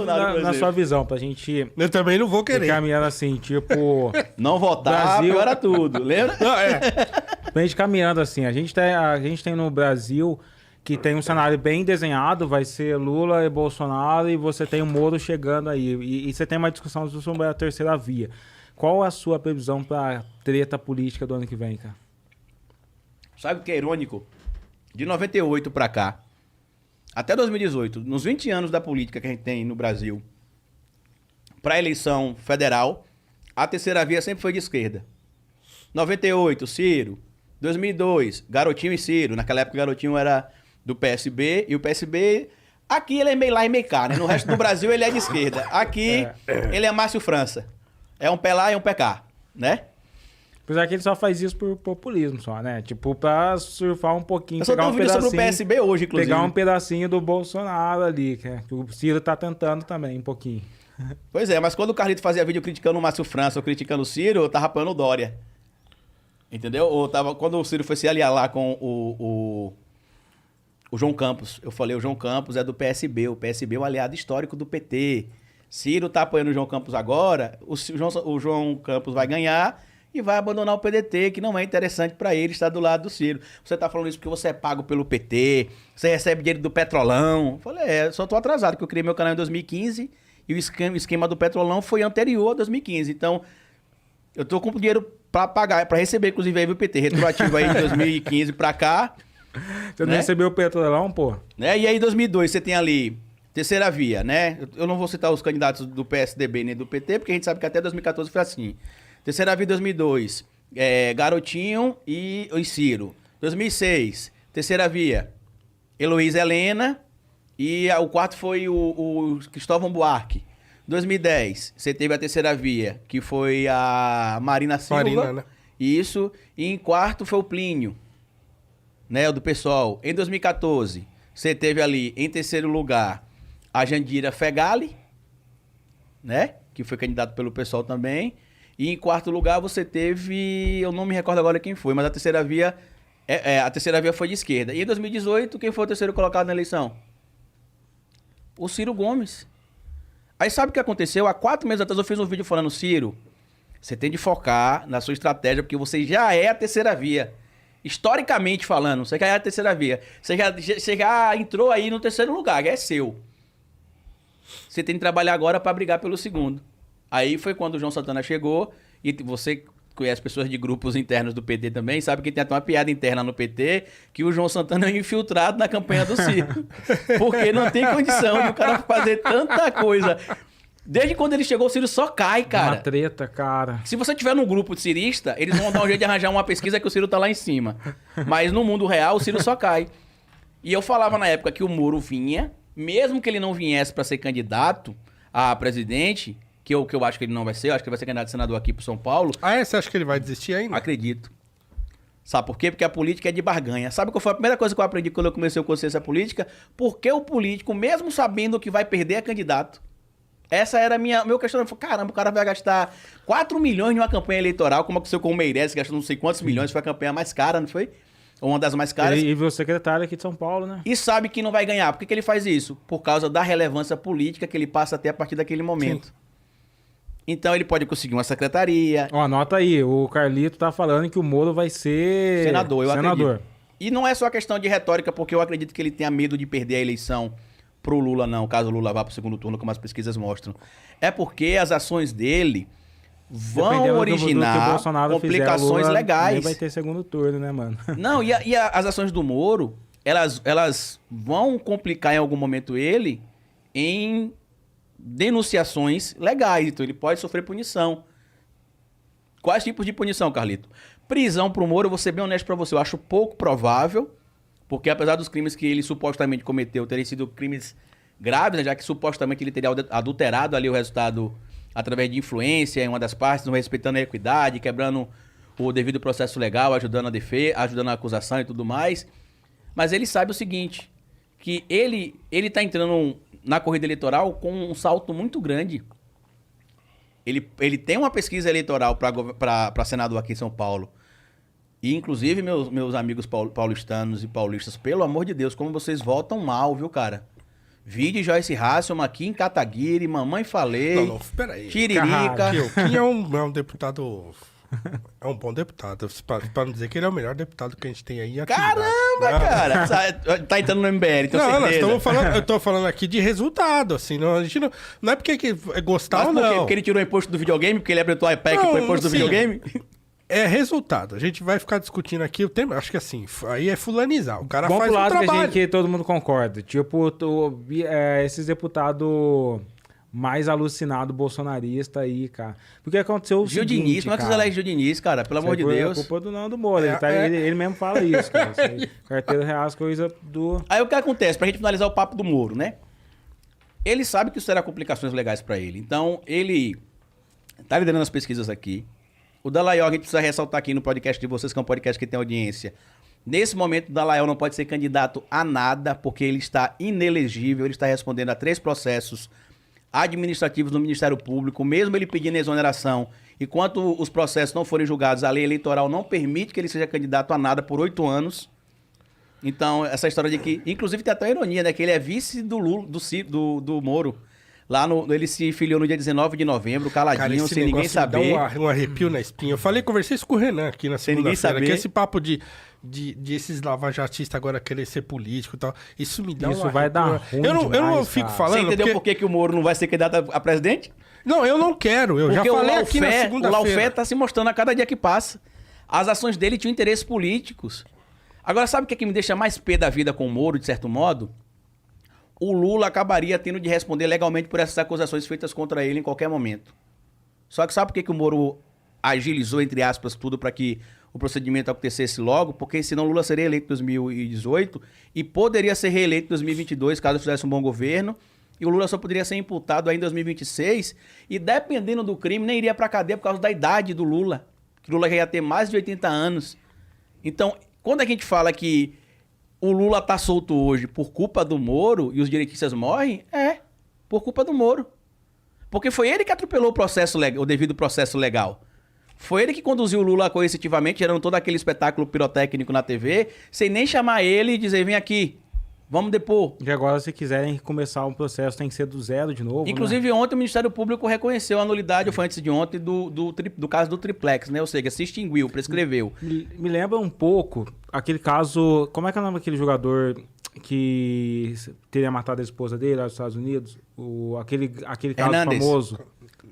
Bolsonaro, por na exemplo. sua visão, pra gente Eu também não vou querer. caminhando assim, tipo... Não votar, Brasil- piora tudo, lembra? Não, é. Pra gente caminhando assim, a gente tem no Brasil que tem um cenário bem desenhado, vai ser Lula e Bolsonaro, e você tem o Moro chegando aí. E você tem uma discussão sobre a terceira via. Qual a sua previsão pra treta política do ano que vem, cara? Sabe o que é irônico? De 98 pra cá, até 2018, nos 20 anos da política que a gente tem no Brasil, pra eleição federal, a terceira via sempre foi de esquerda. 98, Ciro. 2002, Garotinho e Ciro. Naquela época o Garotinho era do PSB, e o PSB, aqui ele é meio lá e meio cá, né? No resto do Brasil ele é de esquerda. Aqui ele é Márcio França. É um pé lá e um pé cá, né? Apesar que ele só faz isso por populismo só, né? Tipo, pra surfar um pouquinho, Eu só tenho um vídeo sobre o PSB hoje, inclusive. pegar um pedacinho do Bolsonaro ali, que o Ciro tá tentando também um pouquinho. Pois é, mas quando o Carlito fazia vídeo criticando o Márcio França ou criticando o Ciro, eu tava apoiando o Dória. Entendeu? Ou tava, quando o Ciro foi se aliar lá com o João Campos, eu falei, o João Campos é do PSB, o PSB é um aliado histórico do PT. Ciro tá apoiando o João Campos agora, o João Campos vai ganhar e vai abandonar o PDT, que não é interessante pra ele estar do lado do Ciro. Você tá falando isso porque você é pago pelo PT, você recebe dinheiro do Petrolão. Eu falei, só tô atrasado, porque eu criei meu canal em 2015 e o esquema do Petrolão foi anterior a 2015. Então, eu tô com dinheiro pra pagar, pra receber, inclusive, aí o PT, retroativo aí de 2015 pra cá. Você não Né? recebeu o Petrolão, pô? Né? E aí, em 2002, você tem ali terceira via, né? Eu não vou citar os candidatos do PSDB nem do PT, porque a gente sabe que até 2014 foi assim. Terceira via 2002, Garotinho e Ciro. 2006, terceira via, Heloísa Helena e o quarto foi o Cristóvão Buarque. 2010, você teve a terceira via, que foi a Marina Silva. Marina, né? Isso. E em quarto foi o Plínio, né? O do PSOL. Em 2014, você teve ali, em terceiro lugar, a Jandira Fegali, né? Que foi candidato pelo PSOL também. E em quarto lugar você teve, eu não me recordo agora quem foi, mas a terceira via foi de esquerda. E em 2018, quem foi o terceiro colocado na eleição? O Ciro Gomes. Aí sabe o que aconteceu? Há 4 meses atrás eu fiz um vídeo falando, Ciro, você tem de focar na sua estratégia, porque você já é a terceira via. Historicamente falando, você já é a terceira via. Você já entrou aí no terceiro lugar, que é seu. Você tem de trabalhar agora para brigar pelo segundo. Aí foi quando o João Santana chegou, e você conhece pessoas de grupos internos do PT também, sabe que tem até uma piada interna no PT, que o João Santana é infiltrado na campanha do Ciro. Porque não tem condição de o cara fazer tanta coisa. Desde quando ele chegou, o Ciro só cai, cara. Uma treta, cara. Se você tiver num grupo de cirista, eles vão dar um jeito de arranjar uma pesquisa que o Ciro tá lá em cima. Mas no mundo real, o Ciro só cai. E eu falava na época que o Moro vinha, mesmo que ele não viesse para ser candidato a presidente, que eu acho que ele não vai ser, eu acho que ele vai ser candidato a senador aqui pro São Paulo. Ah, você acha que ele vai desistir ainda? Acredito. Sabe por quê? Porque a política é de barganha. Sabe qual foi a primeira coisa que eu aprendi quando eu comecei a consciência política? Porque o político, mesmo sabendo que vai perder, é candidato. Essa era meu questionamento. Caramba, o cara vai gastar 4 milhões numa campanha eleitoral, como aconteceu com o Meirelles, que gastou não sei quantos milhões, foi a campanha mais cara, não foi? Ou uma das mais caras. E o secretário aqui de São Paulo, né? E sabe que não vai ganhar. Por que ele faz isso? Por causa da relevância política que ele passa a ter a partir daquele momento. Sim. Então ele pode conseguir uma secretaria. Ó, anota aí, o Carlito tá falando que o Moro vai ser... Senador, eu acredito. E não é só questão de retórica, porque eu acredito que ele tenha medo de perder a eleição pro Lula, não, caso o Lula vá pro segundo turno, como as pesquisas mostram. É porque as ações dele vão originar complicações legais. Nem vai ter segundo turno, né, mano? Não, as ações do Moro, elas vão complicar em algum momento ele em denunciações legais. Então ele pode sofrer punição. Quais tipos de punição, Carlito? Prisão pro Moro, eu vou ser bem honesto pra você, eu acho pouco provável, porque apesar dos crimes que ele supostamente cometeu terem sido crimes graves, né, já que supostamente ele teria adulterado ali o resultado através de influência em uma das partes, não respeitando a equidade, quebrando o devido processo legal, ajudando a defesa, ajudando a acusação e tudo mais. Mas ele sabe o seguinte, que ele tá entrando na corrida eleitoral com um salto muito grande. Ele tem uma pesquisa eleitoral para senador aqui em São Paulo. E, inclusive, meus amigos paulistanos e paulistas, pelo amor de Deus, como vocês votam mal, viu, cara? Vide Joyce Hasselman aqui em Cataguiri, Mamãe Falei, Não, peraí. Tiririca. O Kim é um deputado... É um bom deputado. Pra não dizer que ele é o melhor deputado que a gente tem aí em atividade. Caramba, cara! Tá entrando no MBL, tenho Não, certeza. eu tô falando aqui de resultado, assim. Não, a gente não é porque é gostar Mas ou por quê? não. Porque ele tirou o imposto do videogame? Porque ele abriu o iPad Não, com o imposto do sim. videogame? É resultado. A gente vai ficar discutindo aqui o tema. Acho que assim, aí é fulanizar. O cara Vamos faz pro o lado trabalho. que todo mundo concorda. Tipo, esses deputados mais alucinados bolsonaristas aí, cara. Porque aconteceu o Gil seguinte, Diniz, como é que você cara. elege Gil Diniz, cara? Pelo Isso amor aí de foi Deus. a culpa do Nando Moura. Ele mesmo fala isso, cara. Isso aí, carteira real, as coisas do... Aí o que acontece? Pra gente finalizar o papo do Moro, né? Ele sabe que isso terá complicações legais pra ele. Então, ele tá liderando as pesquisas aqui. O Dallagnol, a gente precisa ressaltar aqui no podcast de vocês, que é um podcast que tem audiência. Nesse momento, o Dallagnol não pode ser candidato a nada, porque ele está inelegível, ele está respondendo a 3 processos administrativos no Ministério Público, mesmo ele pedindo exoneração. Enquanto os processos não forem julgados, a lei eleitoral não permite que ele seja candidato a nada por 8 anos. Então, essa história de que... Inclusive, tem até uma ironia, né? Que ele é vice do Lula, do Moro. Ele se filiou no dia 19 de novembro, caladinho, esse sem ninguém negócio me saber. dá um arrepio na espinha. Eu conversei isso com o Renan aqui na Sem ninguém segunda-feira. saber. Que esse papo de esses lavajatistas agora querer ser político e tal. Isso me dá Isso um vai arrepio. dar ruim Eu não demais, fico cara. falando... Você entendeu porque... por que o Moro não vai ser candidato a presidente? Não, eu não quero. Eu Porque já falei aqui na o segunda-feira. Laufé tá se mostrando a cada dia que passa. As ações dele tinham interesses políticos. Agora, sabe o que é que me deixa mais pé da vida com o Moro, de certo modo? O Lula acabaria tendo de responder legalmente por essas acusações feitas contra ele em qualquer momento. Só que sabe por que o Moro agilizou, entre aspas, tudo para que o procedimento acontecesse logo? Porque senão Lula seria eleito em 2018 e poderia ser reeleito em 2022, caso fizesse um bom governo. E o Lula só poderia ser imputado aí em 2026 e, dependendo do crime, nem iria para cadeia por causa da idade do Lula. Que o Lula já ia ter mais de 80 anos. Então, quando a gente fala que o Lula tá solto hoje por culpa do Moro e os direitistas morrem, por culpa do Moro. Porque foi ele que atropelou o devido processo legal. Foi ele que conduziu o Lula coercitivamente, gerando todo aquele espetáculo pirotécnico na TV, sem nem chamar ele e dizer, vem aqui, vamos depor. E agora, se quiserem começar um processo, tem que ser do zero de novo, Inclusive, ontem o Ministério Público reconheceu a nulidade, ou foi antes de ontem, do caso do triplex, né? Ou seja, se extinguiu, prescreveu. Me lembra um pouco aquele caso... Como é que é o nome daquele jogador que teria matado a esposa dele lá nos Estados Unidos? Aquele caso Hernandes. famoso.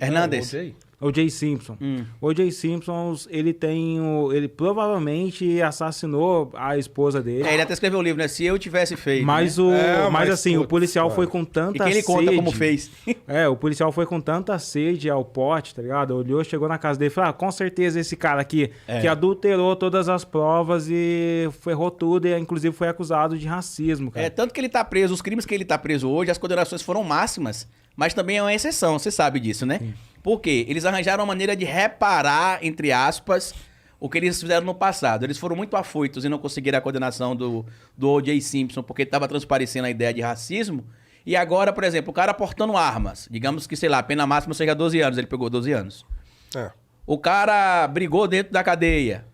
Hernandes. O.J. Simpson. O.J. Simpson, ele provavelmente assassinou a esposa dele. Ele até escreveu o livro, né? Se eu tivesse feito, Mas, né? mas assim, o policial cara. foi com tanta E que ele sede... conta como fez. O policial foi com tanta sede ao pote, tá ligado? Olhou, chegou na casa dele e falou, com certeza esse cara aqui, que adulterou todas as provas e ferrou tudo, e inclusive foi acusado de racismo, cara. Tanto que ele tá preso, os crimes que ele tá preso hoje, as condenações foram máximas, mas também é uma exceção, você sabe disso, né? Por quê? Eles arranjaram uma maneira de reparar, entre aspas, o que eles fizeram no passado. Eles foram muito afoitos e não conseguiram a condenação do O.J. Simpson, porque estava transparecendo a ideia de racismo. E agora, por exemplo, o cara portando armas, digamos que, sei lá, a pena máxima seja 12 anos, ele pegou 12 anos. O cara brigou dentro da cadeia,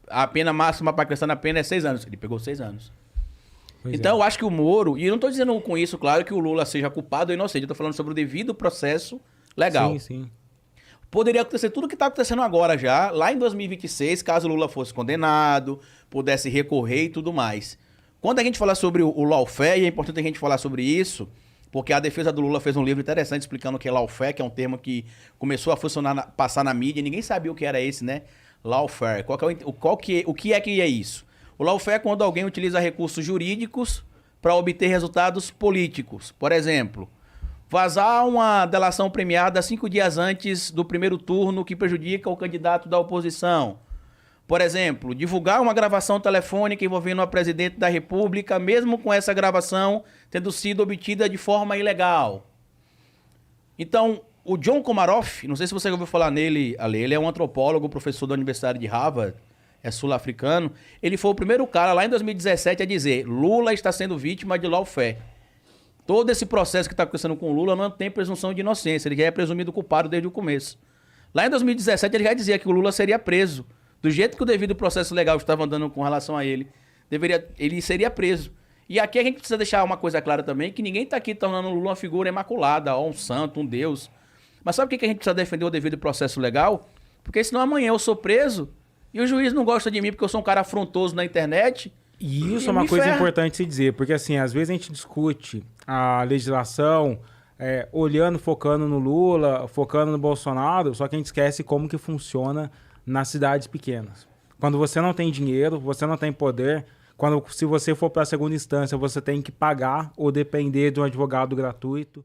a pena máxima para questão da pena é 6 anos, ele pegou 6 anos. Então, eu acho que o Moro, e eu não estou dizendo com isso, claro, que o Lula seja culpado ou inocente, eu estou falando sobre o devido processo legal. Sim, sim. Poderia acontecer tudo o que está acontecendo agora já, lá em 2026, caso o Lula fosse condenado, pudesse recorrer e tudo mais. Quando a gente fala sobre o lawfare, e é importante a gente falar sobre isso, porque a defesa do Lula fez um livro interessante explicando o que é lawfare, que é um termo que começou a funcionar, passar na mídia, e ninguém sabia o que era esse, né? Lawfare. O que é isso? O lawfare é quando alguém utiliza recursos jurídicos para obter resultados políticos. Por exemplo, vazar uma delação premiada 5 dias antes do primeiro turno que prejudica o candidato da oposição. Por exemplo, divulgar uma gravação telefônica envolvendo a presidente da República, mesmo com essa gravação tendo sido obtida de forma ilegal. Então, o John Komaroff, não sei se você ouviu falar nele, Ale, ele é um antropólogo, professor da Universidade de Harvard, é sul-africano. Ele foi o primeiro cara lá em 2017 a dizer: Lula está sendo vítima de lawfare. Todo esse processo que está acontecendo com o Lula não tem presunção de inocência, ele já é presumido culpado desde o começo. Lá em 2017 ele já dizia que o Lula seria preso. Do jeito que o devido processo legal estava andando com relação a ele, ele seria preso. E aqui a gente precisa deixar uma coisa clara também, que ninguém tá aqui tornando o Lula uma figura imaculada, ó, um santo, um deus. Mas sabe por que a gente precisa defender o devido processo legal? Porque senão amanhã eu sou preso e o juiz não gosta de mim porque eu sou um cara afrontoso na internet. E isso E é uma me coisa ferra. importante se dizer, porque assim, às vezes a gente discute a legislação olhando, focando no Lula, focando no Bolsonaro, só que a gente esquece como que funciona nas cidades pequenas. Quando você não tem dinheiro, você não tem poder, se você for para a segunda instância, você tem que pagar ou depender de um advogado gratuito.